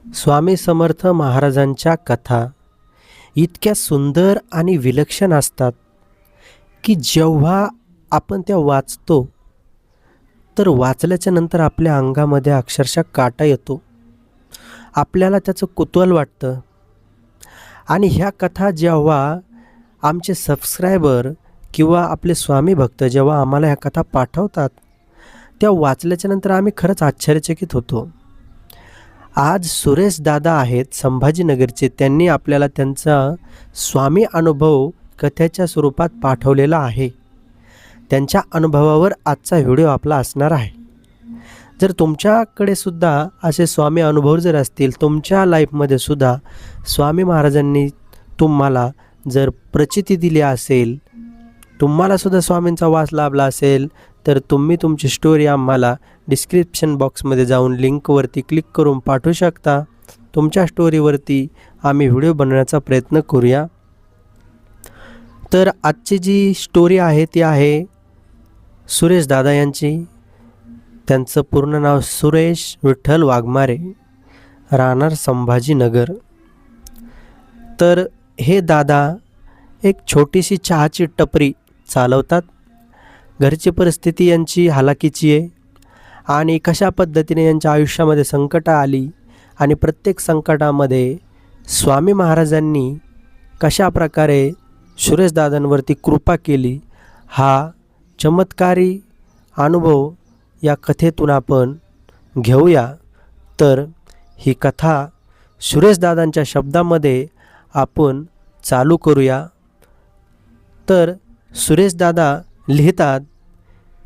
स्वामी समर्थ महाराजांच्या कथा इतक्या सुंदर आणि विलक्षण असतात की जेव्हा आपण त्या वाचतो तर वाचल्याच्या नंतर आपल्या अंगामध्ये अक्षरशः काटा येतो. आपल्याला त्याचं कुतूहल वाटतं. आणि ह्या कथा जेव्हा आमचे सबस्क्रायबर किंवा आपले स्वामी भक्त जेव्हा आम्हाला ह्या कथा पाठवतात त्या वाचल्याच्या नंतर आम्ही खरंच आश्चर्यचकित होतो. आज सुरेश दादा आहेत संभाजीनगरचे. त्यांनी आपल्याला त्यांचा स्वामी अनुभव कथेच्या स्वरूपात पाठवलेला आहे. त्यांच्या अनुभवावर आजचा व्हिडिओ आपला असणार आहे. जर तुमच्याकडे सुद्धा असे स्वामी अनुभव जर असतील, तुमच्या लाईफमध्ये सुद्धा स्वामी महाराजांनी तुम्हाला जर प्रचिती दिली असेल, तुम्हाला सुद्धा स्वामींचा वास लाभला असेल, तर तुम्ही तुमची स्टोरी आम्हाला डिस्क्रिप्शन बॉक्समध्ये जाऊन लिंकवरती क्लिक करून पाठवू शकता. तुमच्या स्टोरीवरती आम्ही व्हिडिओ बनवण्याचा प्रयत्न करूया. तर आजची जी स्टोरी आहे ती आहे सुरेश दादा यांची. त्यांचं पूर्ण नाव सुरेश विठ्ठल वाघमारे, राहणार संभाजीनगर. तर हे दादा एक छोटीशी चहाची टपरी चालवतात. घरची परिस्थिती यांची हालाकीची आहे आणि कशा पद्धतीने यांच्या आयुष्यामध्ये संकटं आली आणि प्रत्येक संकटामध्ये स्वामी महाराजांनी कशा प्रकारे सुरेशदादांवरती कृपा केली, हा चमत्कारी अनुभव या कथेतून आपण घेऊया. तर ही कथा सुरेशदादांच्या शब्दामध्ये आपण चालू करूया. तर सुरेशदादा लिहितात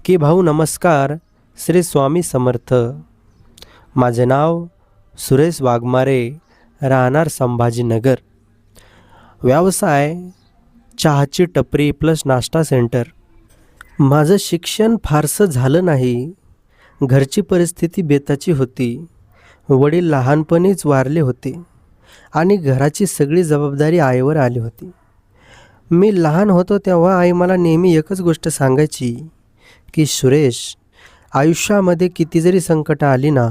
की भाऊ नमस्कार, श्री स्वामी समर्थ. माझे नाव सुरेश वाघमारे, राहणार संभाजीनगर. व्यवसाय चहाची टपरी प्लस नाश्ता सेंटर. माझं शिक्षण फारसं झालं नाही. घरची परिस्थिती बेताची होती. वडील लहानपणीच वारले होते आणि घराची सगळी जबाबदारी आईवर आली होती. मी लहान होतो तेव्हा आई मला नेहमी एकच गोष्ट सांगायची की सुरेश, आयुष्यामध्ये किती जरी संकटं आली ना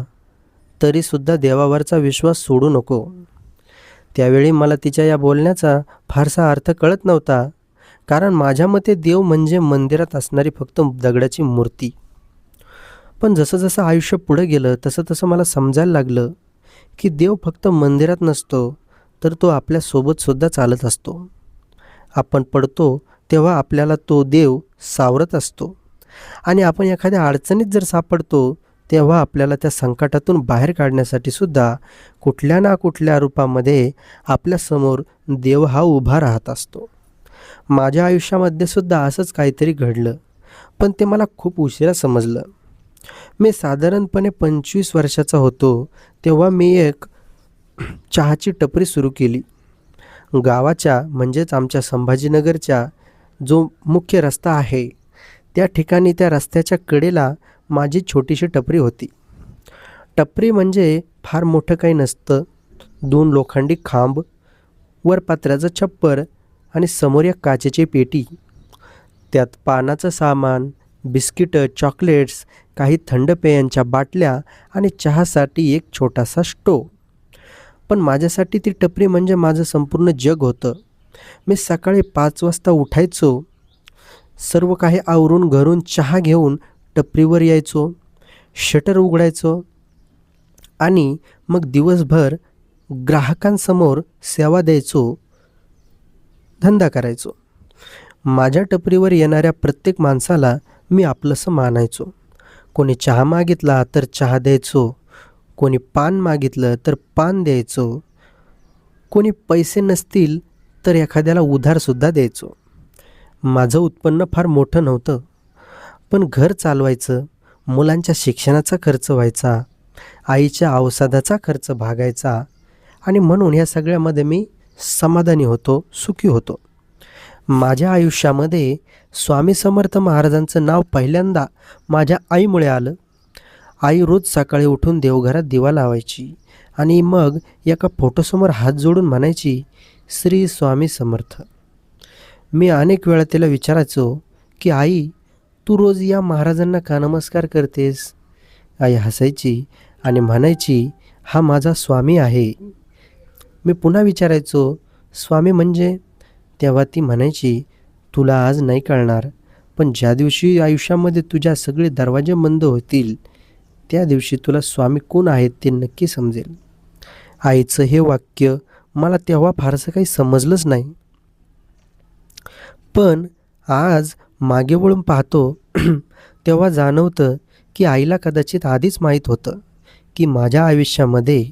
तरीसुद्धा देवावरचा विश्वास सोडू नको. त्यावेळी मला तिच्या या बोलण्याचा फारसा अर्थ कळत नव्हता, कारण माझ्या मते देव म्हणजे मंदिरात असणारी फक्त दगडाची मूर्ती. पण जसं जसं आयुष्य पुढे गेलं तसं तसं मला समजायला लागलं की देव फक्त मंदिरात नसतो, तर तो आपल्यासोबतसुद्धा चालत असतो. आपण पडतो तेव्हा आपल्याला तो देव सावरत असतो आणि आपण एखाद्या अडचणीत जर सापडतो तेव्हा आपल्याला त्या संकटातून बाहेर काढण्यासाठी सुद्धा कुठल्या ना कुठल्या रूपामध्ये आपल्यासमोर देव हा उभा राहत असतो. माझ्या आयुष्यामध्ये सुद्धा असंच काहीतरी घडलं, पण ते मला खूप उशिरा समजलं. मी साधारणपणे 25 वर्षाचा होतो तेव्हा मी एक चहाची टपरी सुरू केली. गावाच्या म्हणजेच आमच्या संभाजीनगरच्या जो मुख्य रस्ता आहे त्या ठिकाणी, त्या रस्त्याच्या कडेला माझी छोटीशी टपरी होती. टपरी म्हणजे फार मोठं काही नसतं. 2 लोखंडी खांब, वर पत्र्याचं छप्पर आणि समोर एक काचेची पेटी. त्यात पानाचं सामान, बिस्किटं, चॉकलेट्स, काही थंड पेयांच्या बाटल्या आणि चहासाठी एक छोटासा स्टोव. पण माझ्यासाठी ती टपरी म्हणजे माझं संपूर्ण जग होतं. मी सकाळी 5 वाजता उठायचो, सर्व काही आवरून घरून चहा घेऊन टपरीवर यायचो, शटर उघडायचो आणि मग दिवसभर ग्राहकांसमोर सेवा द्यायचो, धंदा करायचो. माझ्या टपरीवर येणाऱ्या प्रत्येक माणसाला मी आपलंसं मानायचो. कोणी चहा मागितला तर चहा द्यायचो, कोणी पान मागितलं तर पान द्यायचो, कोणी पैसे नसतील तर एखाद्याला उधारसुद्धा द्यायचो. माझं उत्पन्न फार मोठं नव्हतं, पण घर चालवायचं, मुलांच्या शिक्षणाचा खर्च व्हायचा, आईच्या औषधाचा खर्च भागायचा आणि म्हणून या सगळ्यामध्ये मी समाधानी होतो, सुखी होतो. माझ्या आयुष्यामध्ये स्वामी समर्थ महाराजांचं नाव पहिल्यांदा माझ्या आईमुळे आलं. आई रोज सकाळी उठून देवघरात दिवा लावायची आणि मग एका फोटोसमोर हात जोडून म्हणायची, श्री स्वामी समर्थ. मी अनेक वेळा तिला विचारायचो की आई, तू रोज या महाराजांना का नमस्कार करतेस? आई हसायची आणि म्हणायची, हा माझा स्वामी आहे. मी पुन्हा विचारायचो, स्वामी म्हणजे? तेव्हा ती म्हणायची, तुला आज नाही कळणार, पण ज्या दिवशी आयुष्यामध्ये तुझ्या सगळे दरवाजे बंद होतील त्या दिवशी तुला स्वामी कोण आहेत ते नक्की समजेल. आईचं हे वाक्य मला तेव्हा फारसं काही समजलंच नाही. पण आज मागे वळून पाहतो तेव्हा जाणवतं की आईला कदाचित आधीच माहीत होतं की माझ्या आयुष्यामध्ये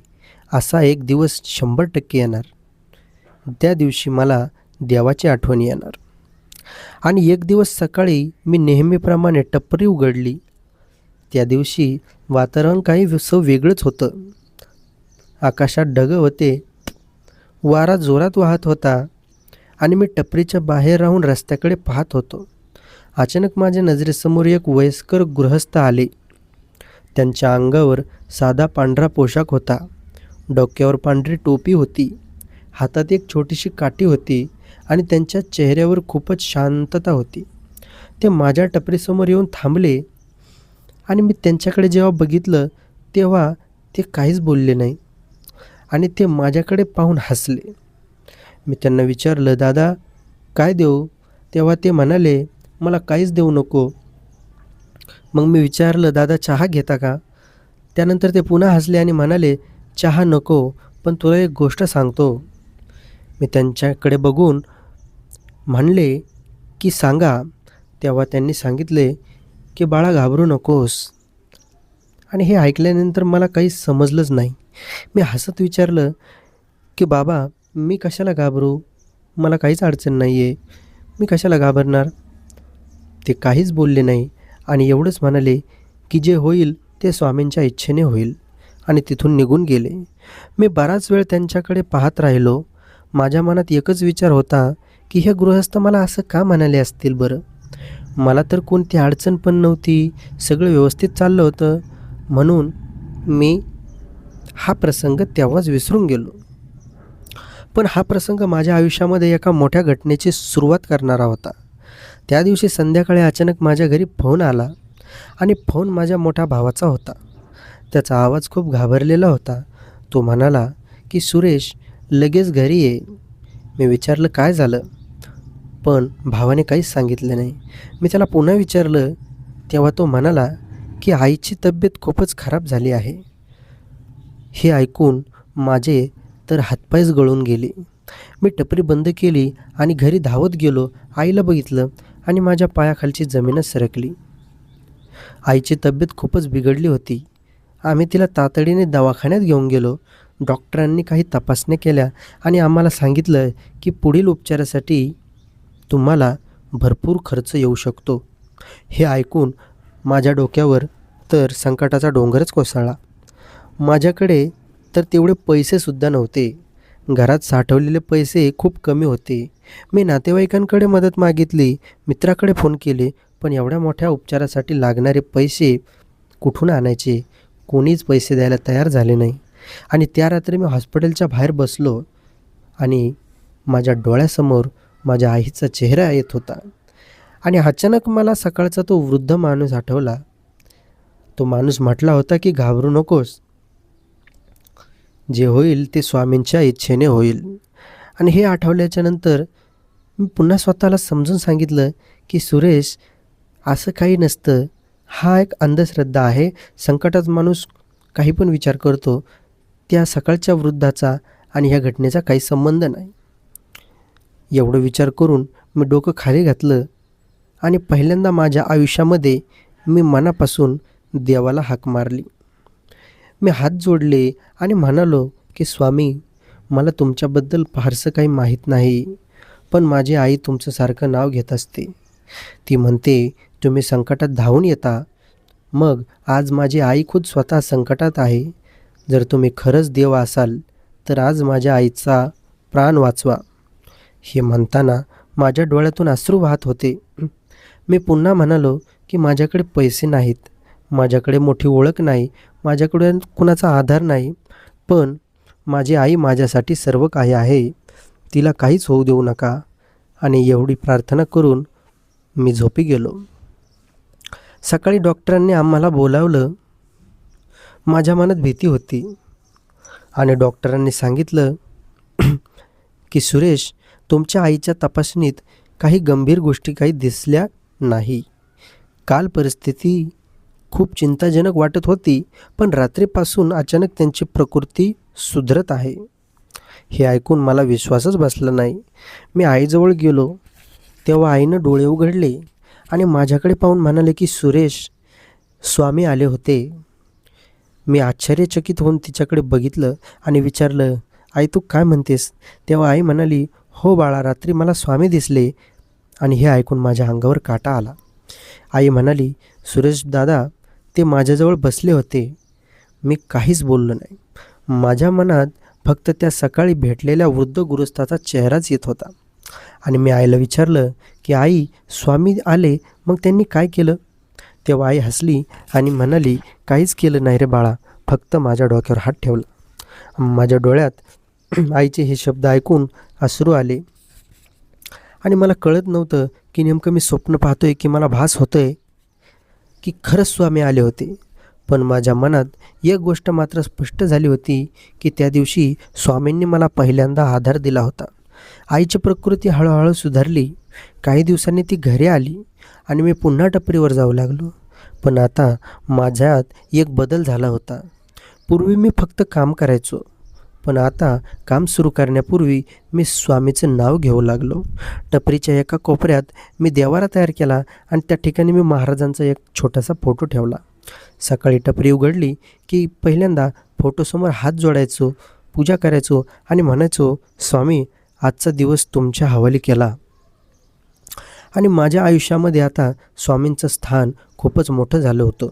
असा एक दिवस 100% येणार. त्या दिवशी मला देवाची आठवण येणार. आणि एक दिवस सकाळी मी नेहमीप्रमाणे टपरी उघडली. त्या दिवशी वातावरण काही वेगळंच होतं. आकाशात ढग होते, वारा जोरात वाहत होता आणि मी टपरीच्या बाहेर राहून रस्त्याकडे पाहत होतो. अचानक माझ्या नजरेसमोर एक वयस्कर गृहस्थ आले. त्यांच्या अंगावर साधा पांढरा पोशाख होता, डोक्यावर पांढरी टोपी होती, हातात एक छोटीशी काठी होती आणि त्यांच्या चेहऱ्यावर खूपच शांतता होती. ते माझ्या टपरीसमोर येऊन थांबले आणि मी त्यांच्याकडे जेव्हा बघितलं तेव्हा ते काहीच बोलले नाही आणि ते माझ्याकडे पाहून हसले. मी त्यांना विचारलं, दादा काय देऊ? तेव्हा ते म्हणाले, मला काहीच देऊ नको. मग मी विचारलं, दादा चहा घेता का? त्यानंतर ते पुन्हा हसले आणि म्हणाले, चहा नको, पण तुला एक गोष्ट सांगतो. मी त्यांच्याकडे बघून म्हणले की सांगा. तेव्हा त्यांनी सांगितले की बाळा घाबरू नकोस. आणि हे ऐकल्यानंतर मला काही समजलंच नाही. मी हसत विचारलं की बाबा मी कशाला घाबरू? मला काहीच अडचण नाही आहे, मी कशाला घाबरणार? ते काहीच बोलले नाही आणि एवढंच म्हणाले की जे होईल ते स्वामींच्या इच्छेने होईल आणि तिथून निघून गेले. मी बराच वेळ त्यांच्याकडे पाहत राहिलो. माझ्या मनात एकच विचार होता की हे गृहस्थ मला असं का म्हणाले असतील बरं? मला तर कोणती अडचण पण नव्हती, सगळं व्यवस्थित चाललं होतं. म्हणून मी हा प्रसंग तेव्हाच विसरून गेलो. पण हा प्रसंग माझ्या आयुष्यामध्ये एका मोठ्या घटनेची सुरुवात करणारा होता. त्या दिवशी संध्याकाळी अचानक माझ्या घरी फोन आला आणि फोन माझ्या मोठ्या भावाचा होता. त्याचा आवाज खूप घाबरलेला होता. तो म्हणाला की सुरेश लगेच घरी ये. मी विचारलं काय झालं, पण भावाने काहीच सांगितलं नाही. मी त्याला पुन्हा विचारलं तेव्हा तो म्हणाला की आईची तब्येत खूपच खराब झाली आहे. हे ऐकून माझे तर हातपायच गळून गेले. मी टपरी बंद केली आणि घरी धावत गेलो. आईला बघितलं आणि माझ्या पायाखालची जमीनच सरकली. आईची तब्येत खूपच बिघडली होती. आम्ही तिला तातडीने दवाखान्यात घेऊन गेलो. डॉक्टरांनी काही तपासण्या केल्या आणि आम्हाला सांगितलं की पुढील उपचारासाठी तुम्हाला भरपूर खर्च येऊ शकतो. हे ऐकून माझ्या डोक्यावर तर संकटाचा डोंगरच कोसळला. माझ्याकडे तर तेवढे पैसेसुद्धा नव्हते. घरात साठवलेले पैसे खूप कमी होते. मी नातेवाईकांकडे मदत मागितली, मित्राकडे फोन केले, पण एवढ्या मोठ्या उपचारासाठी लागणारे पैसे कुठून आणायचे? कोणीच पैसे द्यायला तयार झाले नाही. आणि त्या रात्री मी हॉस्पिटलच्या बाहेर बसलो आणि माझ्या डोळ्यासमोर माझ्या आईचा चेहरा येत होता. आणि अचानक मला सकाळचा तो वृद्ध माणूस आठवला. तो माणूस म्हटला होता की घाबरू नकोस, जे होईल ते स्वामींच्या इच्छेने होईल. आणि हे आठवल्याच्या नंतर मी पुन्हा स्वतःला समजून सांगितलं की सुरेश असं काही नसतं, हा एक अंधश्रद्धा आहे. संकटात माणूस काही पण विचार करतो, त्या सकाळच्या वृद्धाचा आणि ह्या घटनेचा काही संबंध नाही. एवढं विचार करून मी डोकं खाली घातलं आणि पहिल्यांदा माझ्या आयुष्यामध्ये मी मनापासून देवाला हाक मारली. मी हात जोडले आणि म्हणालो की स्वामी मला तुमच्याबद्दल फारसं काही माहीत नाही, पण माझी आई तुमचं सारखं नाव घेत असते. ती म्हणते तुम्ही संकटात धावून येता. मग आज माझी आई खुद स्वतः संकटात आहे. जर तुम्ही खरंच देव असाल तर आज माझ्या आईचा प्राण वाचवा. हे म्हणताना माझ्या डोळ्यातून अश्रू वाहत होते. मी पुन्हा म्हणालो की माझ्याकडे पैसे नाहीत, माझ्याकडे मोठी ओळख नाही, माझ्याकडे कुणाचा आधार नाही, पण माझी आई माझ्यासाठी सर्व काही आहे. तिला काहीच होऊ देऊ नका. आणि एवढी प्रार्थना करून मी झोपी गेलो. सकाळी डॉक्टरांनी आम्हाला बोलावलं. माझ्या मनात भीती होती. आणि डॉक्टरांनी सांगितलं की सुरेश, तुमच्या आईच्या तपासणीत काही गंभीर गोष्टी काही दिसल्या नाही. काल परिस्थिती खूप चिंताजनक वाटत होती, पण रात्रीपासून अचानक त्यांची प्रकृती सुधरत आहे. हे ऐकून मला विश्वासच बसला नाही. मी आईजवळ गेलो तेव्हा आईनं डोळे उघडले आणि माझ्याकडे पाहून म्हणाले की सुरेश, स्वामी आले होते. मी आश्चर्यचकित होऊन तिच्याकडे बघितलं आणि विचारलं, आई तू काय म्हणतेस? तेव्हा आई म्हणाली, हो बाळा, रात्री मला स्वामी दिसले. आणि हे ऐकून माझ्या अंगावर काटा आला. आई म्हणाली, सुरेश दादा, ते माझ्याजवळ बसले होते. मी काहीच बोललो नाही. माझ्या मनात फक्त त्या सकाळी भेटलेल्या वृद्ध गृहस्थाचा चेहराच येत होता. आणि मी आईला विचारलं की आई, स्वामी आले मग त्यांनी काय केलं? तेव्हा आई हसली आणि म्हणाली, काहीच केलं नाही रे बाळा, फक्त माझ्या डोक्यावर हात ठेवला. माझ्या डोळ्यात आईचे हे शब्द ऐकून अश्रू आले आणि मला कळत नव्हतं की नेमकं मी स्वप्न पाहतोय की मला भास होतोय की खरंच स्वामी आले होते. पण माझ्या मनात एक गोष्ट मात्र स्पष्ट झाली होती की त्या दिवशी स्वामींनी मला पहिल्यांदा आधार दिला होता. आईची प्रकृती हळूहळू सुधारली. काही दिवसांनी ती घरी आली आणि मी पुन्हा टपरीवर जाऊ लागलो. पण आता माझ्यात एक बदल झाला होता. पूर्वी मी फक्त काम करायचो, पण आता काम सुरू करण्यापूर्वी मी स्वामीचं नाव घेऊ लागलो. टपरीच्या एका कोपऱ्यात मी देवारा तयार केला आणि त्या ठिकाणी मी महाराजांचा एक छोटासा फोटो ठेवला. सकाळी टपरी उघडली की पहिल्यांदा फोटोसमोर हात जोडायचो, पूजा करायचो आणि म्हणायचो, स्वामी, आजचा दिवस तुमच्या हवाली केला. आणि माझ्या आयुष्यामध्ये आता स्वामींचं स्थान खूपच मोठं झालं होतं.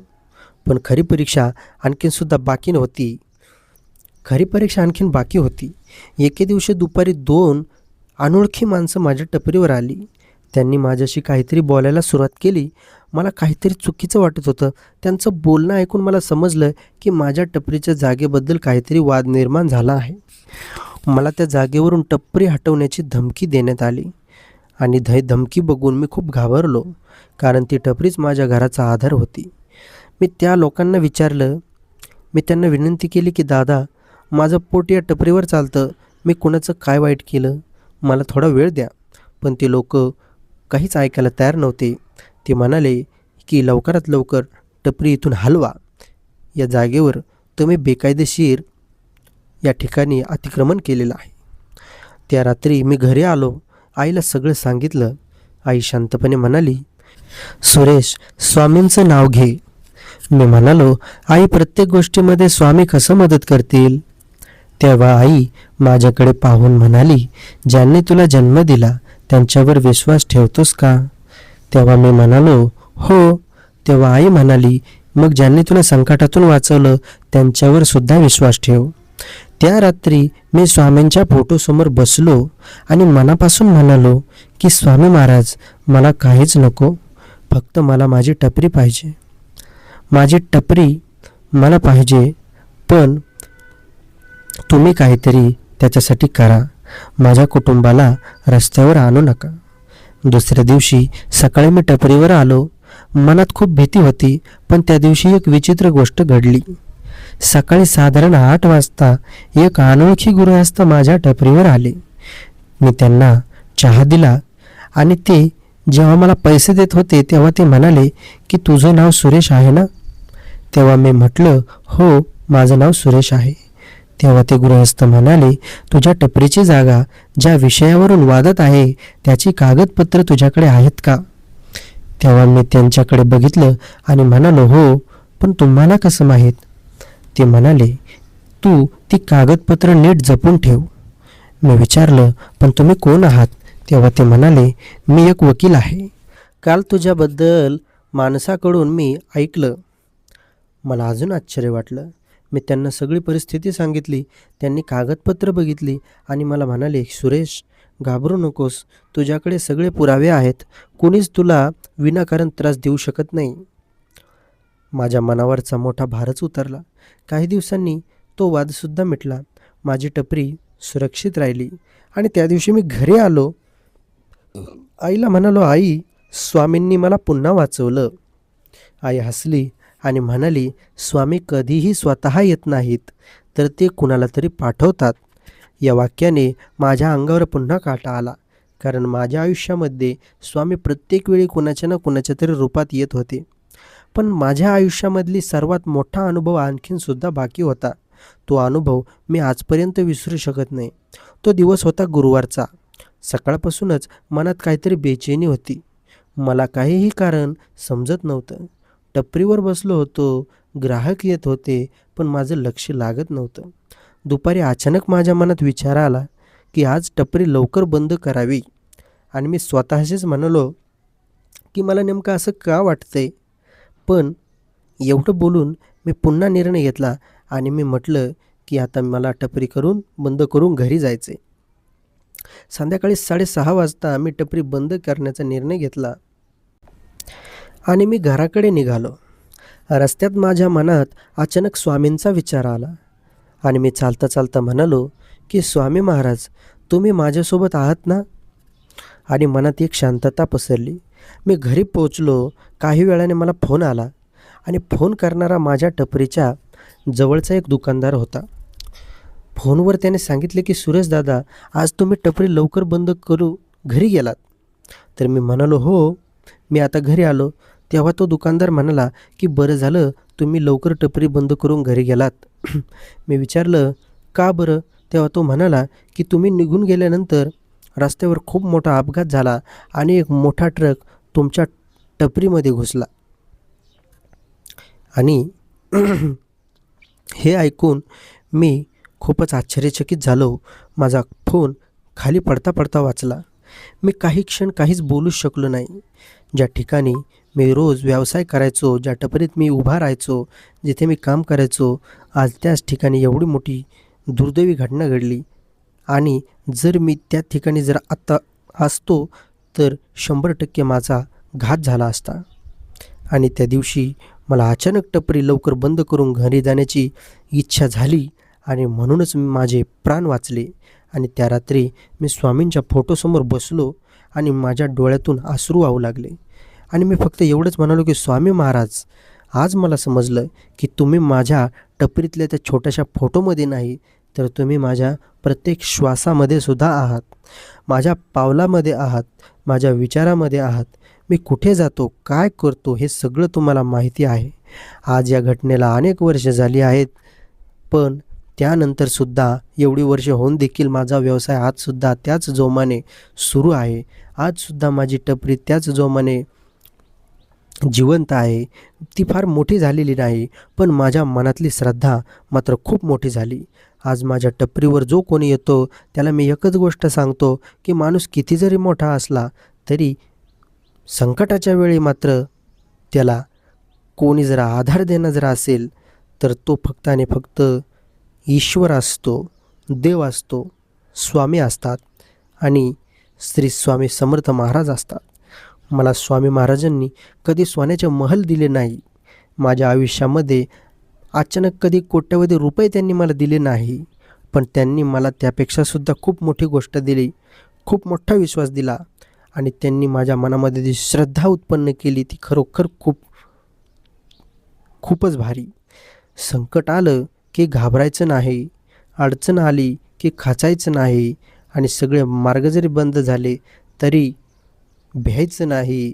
पण खरी परीक्षा आणखीन बाकी होती. एके दिवशी दुपारी 2 अनोळखी माणसं माझ्या टपरीवर आली. त्यांनी माझ्याशी काहीतरी बोलायला सुरुवात केली. मला काहीतरी चुकीचं वाटत होतं. त्यांचं बोलणं ऐकून मला समजलं की माझ्या टपरीच्या जागेबद्दल काहीतरी वाद निर्माण झाला आहे. मला त्या जागेवरून टपरी हटवण्याची धमकी देण्यात आली आणि धमकी बघून मी खूप घाबरलो, कारण ती टपरीच माझ्या घराचा आधार होती. मी त्यांना विनंती केली की दादा, माझं पोट या टपरीवर चालतं. मी कुणाचं काय वाईट केलं? मला थोडा वेळ द्या. पण ते लोक काहीच ऐकायला तयार नव्हते. ते म्हणाले की लवकरात लवकर टपरी इथून हलवा. या जागेवर तुम्ही बेकायदेशीर या ठिकाणी अतिक्रमण केलेलं आहे. त्या रात्री मी घरी आलो. आईला सगळं सांगितलं. आई शांतपणे म्हणाली, सुरेश, स्वामींचं नाव घे. मी म्हणालो, आई, प्रत्येक गोष्टीमध्ये स्वामी कसं मदत करतील? तेव्हा आई माझ्याकडे पाहून म्हणाली, ज्यांनी तुला जन्म दिला त्यांच्यावर विश्वास ठेवतोस का? तेव्हा मी म्हणालो, हो. तेव्हा आई म्हणाली, मग ज्यांनी तुला संकटातून वाचवलं त्यांच्यावर सुद्धा विश्वास ठेव. त्या रात्री मी स्वामींच्या फोटोसमोर बसलो आणि मनापासून म्हणालो की स्वामी महाराज, मला काहीच नको, फक्त मला माझी टपरी पाहिजे. माझी टपरी मला पाहिजे, पण तुम्ही काहीतरी त्याच्यासाठी करा. माझ्या कुटुंबाला रस्त्यावर आणू नका. दुसऱ्या दिवशी सकाळी मी टपरीवर आलो. मनात खूप भीती होती, पण त्या दिवशी एक विचित्र गोष्ट घडली. सकाळी साधारण 8 वाजता एक अनोळखी गृहस्थ माझ्या टपरीवर आले. मी त्यांना चहा दिला आणि ते जेव्हा मला पैसे देत होते तेव्हा ते म्हणाले की तुझं नाव सुरेश आहे ना? तेव्हा मी म्हटलं, हो, माझं नाव सुरेश आहे. तेव्हा ते गृहस्थ म्हणाले, तुझ्या टपरीची जागा ज्या विषयावरून वादत आहे त्याची कागदपत्र तुझ्याकडे आहेत का? तेव्हा मी त्यांच्याकडे बघितलं आणि म्हणालो, हो, पण तुम्हाला कसं माहीत? ते म्हणाले, तू ती कागदपत्र नीट जपून ठेव. मी विचारलं, पण तुम्ही कोण आहात? तेव्हा ते म्हणाले, मी एक वकील आहे. काल तुझ्याबद्दल माणसाकडून मी ऐकलं. मला अजून आश्चर्य वाटलं. मी त्यांना सगळी परिस्थिती सांगितली. त्यांनी कागदपत्र बघितली आणि मला म्हणाले, सुरेश, घाबरू नकोस, तुझ्याकडे सगळे पुरावे आहेत. कोणीच तुला विनाकारण त्रास देऊ शकत नाही. माझ्या मनावरचा मोठा भारच उतरला. काही दिवसांनी तो वादसुद्धा मिटला. माझी टपरी सुरक्षित राहिली आणि त्या दिवशी मी घरी आलो. आईला म्हणालो, आई, स्वामींनी मला पुन्हा वाचवलं. आई हसली आणि म्हणाली, स्वामी कधीही स्वतः येत नाहीत, तर ते कुणाला तरी पाठवतात. या वाक्याने माझ्या अंगावर पुन्हा काटा आला, कारण माझ्या आयुष्यामध्ये स्वामी प्रत्येक वेळी कुणाच्या ना कुणाच्या तरी रूपात येत होते. पण माझ्या आयुष्यामधली सर्वात मोठा अनुभव आणखीनसुद्धा बाकी होता. तो अनुभव मी आजपर्यंत विसरू शकत नाही. तो दिवस होता गुरुवारचा. सकाळपासूनच मनात काहीतरी बेचैनी होती. मला काहीही कारण समजत नव्हतं. टपरीवर बसलो होतो, ग्राहक येत होते, पण माझं लक्ष लागत नव्हतं. दुपारी अचानक माझ्या मनात विचार आला की आज टपरी लवकर बंद करावी, आणि मी स्वतःशीच म्हणालो की मला नेमकं असं का वाटतंय. पण एवढं बोलून मी पुन्हा निर्णय घेतला आणि मी म्हटलं की आता मला टपरी बंद करून घरी जायचे. संध्याकाळी 6:30 वाजता मी टपरी बंद करण्याचा निर्णय घेतला आणि मी घराकडे निघालो. रस्त्यात माझ्या मनात अचानक स्वामींचा विचार आला आणि मी चालता चालता म्हणालो की स्वामी महाराज, तुम्ही माझ्यासोबत आहात ना. आणि मनात एक शांतता पसरली. मी घरी पोचलो. काही वेळाने मला फोन आला आणि फोन करणारा माझ्या टपरीच्या जवळचा एक दुकानदार होता. फोनवर त्याने सांगितले की सुरेश दादा, आज तुम्ही टपरी लवकर बंद करू घरी गेलात. तर मी म्हणालो हो, मी आता घरी आलो. तेव्हा तो दुकानदार म्हणाला की बरं झालं तुम्ही लवकर टपरी बंद करून घरी गेलात. मी विचारलं का बरं. तेव्हा तो म्हणाला की तुम्ही निघून गेल्यानंतर रस्त्यावर खूप मोठा अपघात झाला आणि एक मोठा ट्रक तुमच्या टपरीमध्ये घुसला. आणि हे ऐकून मी खूपच आश्चर्यचकित झालो. माझा फोन खाली पडता पडता वाचला. मी काही क्षण काहीच बोलूच शकलो नाही. ज्या ठिकाणी मी रोज व्यवसाय करायचो, ज्या टपरीत मी उभा राहायचो, जिथे मी काम करायचो, आज त्याच ठिकाणी एवढी मोठी दुर्दैवी घटना घडली. आणि जर मी त्या ठिकाणी जर आत्ता असतो तर 100% माझा घात झाला असता. आणि त्या दिवशी मला अचानक टपरी लवकर बंद करून घरी जाण्याची इच्छा झाली आणि म्हणूनच माझे प्राण वाचले. आणि त्या रात्री मी स्वामींच्या फोटोसमोर बसलो आणि माझ्या डोळ्यातून अश्रू वाहू लागले. आणि मी फक्त एवढंच म्हणालो की स्वामी महाराज, आज मला समजलं की तुम्ही माझ्या टपरीतल्या त्या छोट्याशा फोटोमध्ये नाही, तर तुम्ही माझ्या प्रत्येक श्वासामध्ये सुद्धा आहात, माझ्या पावलामध्ये आहात, माझ्या विचारामध्ये आहात. मी कुठे जातो, काय करतो, हे सगळं तुम्हाला माहिती आहे. आज या घटनेला अनेक वर्ष झाली आहेत, पण त्यानंतरसुद्धा एवढी वर्ष होऊन देखील माझा व्यवसाय आजसुद्धा त्याच जोमाने सुरू आहे. आजसुद्धा माझी टपरी त्याच जोमाने जिवंत आहे. ती फार मोठी झालेली नाही, पण माझ्या मनातली श्रद्धा मात्र खूप मोठी झाली. आज माझ्या टपरीवर जो कोणी येतो त्याला मी एकच गोष्ट सांगतो की माणूस किती जरी मोठा असला तरी संकटाच्या वेळी मात्र त्याला कोणी जर आधार देणं जर असेल तर तो फक्त आणि फक्त ईश्वर असतो, देव असतो, स्वामी असतात आणि श्री स्वामी समर्थ महाराज असतात. मला स्वामी महाराजांनी कधी सोन्याचे महल दिले नाही. माझ्या आयुष्यामध्ये अचानक कधी कोट्यवधी रुपये त्यांनी मला दिले नाही, पण त्यांनी मला त्यापेक्षासुद्धा खूप मोठी गोष्ट दिली, खूप मोठा विश्वास दिला. आणि त्यांनी माझ्या मनामध्ये जी श्रद्धा उत्पन्न केली ती खरोखर खूपच भारी. संकट आलं की घाबरायचं नाही, अडचण आली की खचायचं नाही, आणि सगळे मार्ग जरी बंद झाले तरी भ्यायचं नाही,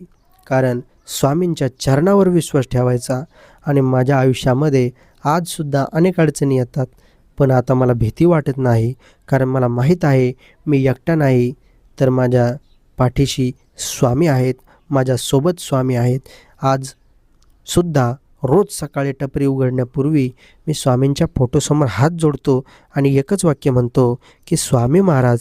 कारण स्वामींच्या चरणावर विश्वास ठेवायचा. आणि माझ्या आयुष्यामध्ये आजसुद्धा अनेक अडचणी येतात, पण आता मला भीती वाटत नाही, कारण मला माहीत आहे मी एकटा नाही, तर माझ्या पाठीशी स्वामी आहेत, माझ्यासोबत स्वामी आहेत. आजसुद्धा रोज सकाळी टपरी उघडण्यापूर्वी मी स्वामींच्या फोटोसमोर हात जोडतो आणि एकच वाक्य म्हणतो की स्वामी महाराज,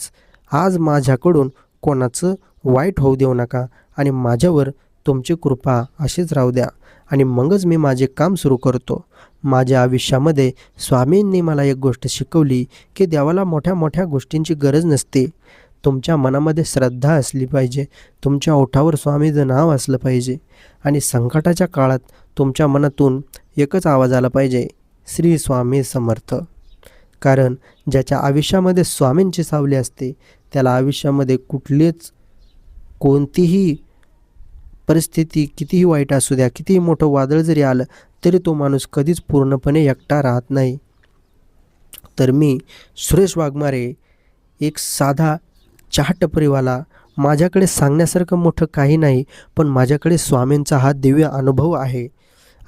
आज माझ्याकडून कोणाचं वाईट होऊ देऊ नका आणि माझ्यावर तुमची कृपा अशीच राहू द्या. आणि मगच मी माझे काम सुरू करतो. माझ्या आयुष्यामध्ये स्वामींनी मला एक गोष्ट शिकवली की देवाला मोठ्या मोठ्या गोष्टींची गरज नसते. तुमच्या मनामध्ये श्रद्धा असली पाहिजे, तुमच्या ओठावर स्वामीचं नाव असलं पाहिजे, आणि संकटाच्या काळात तुमच्या मनातून एकच आवाज आला पाहिजे, श्री स्वामी समर्थ. कारण ज्याच्या आयुष्यामध्ये स्वामींची सावली असते त्याला आयुष्यामध्ये कोणतीही परिस्थिती कितीही वाईट असू द्या, कितीही मोठं वादळ जरी आलं तरी तो माणूस कधीच पूर्णपणे एकटा राहत नाही. तर मी सुरेश वाघमारे, एक साधा चहा टपरीवाला, माझ्याकडे सांगण्यासारखं मोठं काही नाही, पण माझ्याकडे स्वामींचा हा दिव्य अनुभव आहे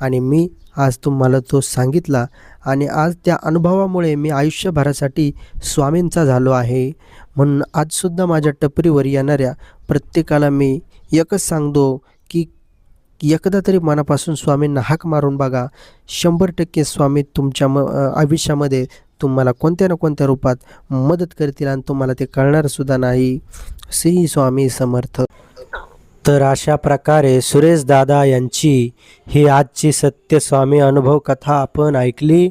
आणि मी आज तुम्हाला तो सांगितला आणि आज त्या अनुभवामुळे मी आयुष्यभरासाठी स्वामींचा झालो आहे. म्हणून आजसुद्धा माझ्या टपरीवर येणाऱ्या प्रत्येकाला मी एकच सांगतो की एकदा तरी मनापासून स्वामींना हाक मारून बघा. 100% स्वामी तुमच्या आयुष्यामध्ये तुम्हाला कोणत्या ना कोणत्या रूपात मदत करतील आणि तुम्हाला ते कळणारसुद्धा नाही. श्री स्वामी समर्थ. तर अशा प्रकारे सुरेश दादा यांची ही आजची सत्य स्वामी अनुभव कथा आपण ऐकली.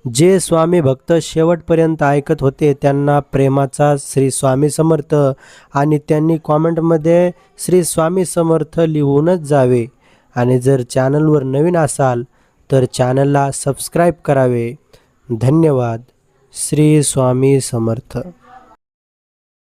जे स्वामी भक्त शेवटपर्यंत ऐकत होते त्यांना प्रेमाचा श्री स्वामी समर्थ आणि त्यांनी कॉमेंटमध्ये श्री स्वामी समर्थ लिहूनच जावे. आणि जर चॅनलवर नवीन असाल तर चॅनलला सबस्क्राईब करावे. धन्यवाद. श्री स्वामी समर्थ.